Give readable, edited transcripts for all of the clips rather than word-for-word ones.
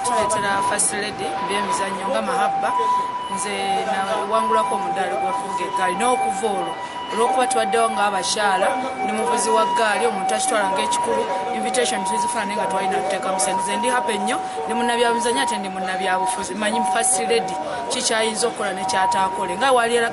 tuleetera First Lady by'emizannyo nga Mahabba nze wangulako omudaali gwafuga eggaali n'okuva olwo olw'okuba tuwaddewo ng'abakyala ne muvuzi wa ggaali omuntu akitwala ng'ekikulu invitation tuzifuna naye nga twalina tuteeka musente. Nze ndi happy nnyo ndi munnabyabuzannyo ate ndi munnabyabufuzi manyi First Lady kikyayinza okukola ne kyataakole nga wali era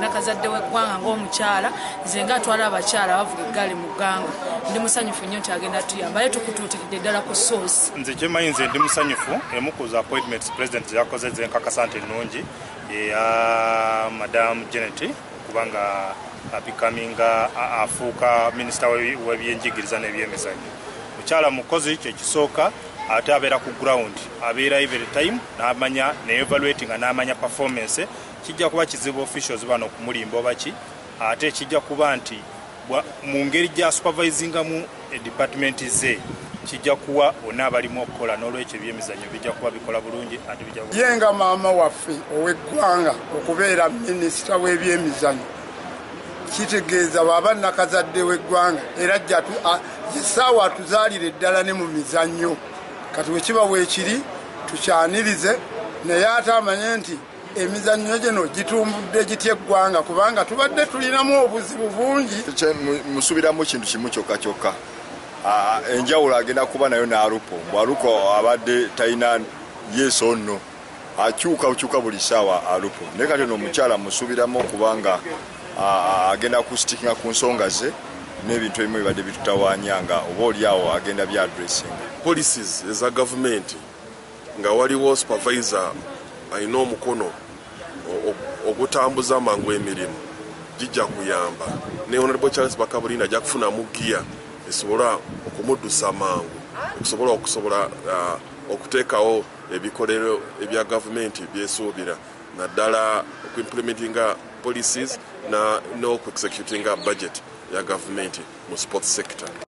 nakazadde w'eggwanga ng'omukyala nze nga atwala abakyala bavuga eggaali mu gganga ndi musanyufu nnyo nti agenda tuyamba aye tukutuutikidde ddala ku source. Nze kyemanyi nze ndi musanyufu emu ku za appointments president yakoze ze nkakasa nti ennungi eya Madam Janet kubanga abikaminga afuuka minisita w'ebyenjigiriza n'ebyemizannyo. Mukyala mukozi kyekisooka ate abeera ku ground abeera every time n'amanya ne-evaluating n'amanya performance. Kijja kuba kizibu officials bano okumulimba oba ki ate kijja kuba nti mu ngeri gya supervisingamu department ze kijja kuwa bonna abalimu okukola n'olwekyo ebyemizannyo bijja kuba bikola bulungi ate bijja kuba yenga maama waffe ow'eggwanga okubeera minisita w'ebyemizannyo kitegeeza baba nakazadde w'eggwanga era essaawa atuzaalire ddala ne mu mizannyo kati wekiba weekiri tukyanirize naye ate amanye nti emizannyo gino gitumbudde gitya eggwanga kubanga tubadde tulinamu obuzibu bungi. Musubiramu kintu kimu kyokka kyokka enjawulo agenda kuba nayo n'alupo bw'alupo abadde talina yeso nno akyuka buli ssaawa alupo naye kati ono omukyala musubiramu okubanga agenda kustikinga ku nsonga ze n'ebintu ebimu bibadde bitutawanyanga oba oliawo agenda bya addressing policies eza government nga waliwo supervisor alina omukono okutambuza mangu emirimu gijja kuyamba ne Honorable Charles Bakabulinda ajja kufunamu giya esobola okumuddusa mangu okusobola okuteekawo ebikolero ebya gavumenti byesuubira naddala okuimplementinga policies n'oku executinga budget ya gavumenti mu sports sector.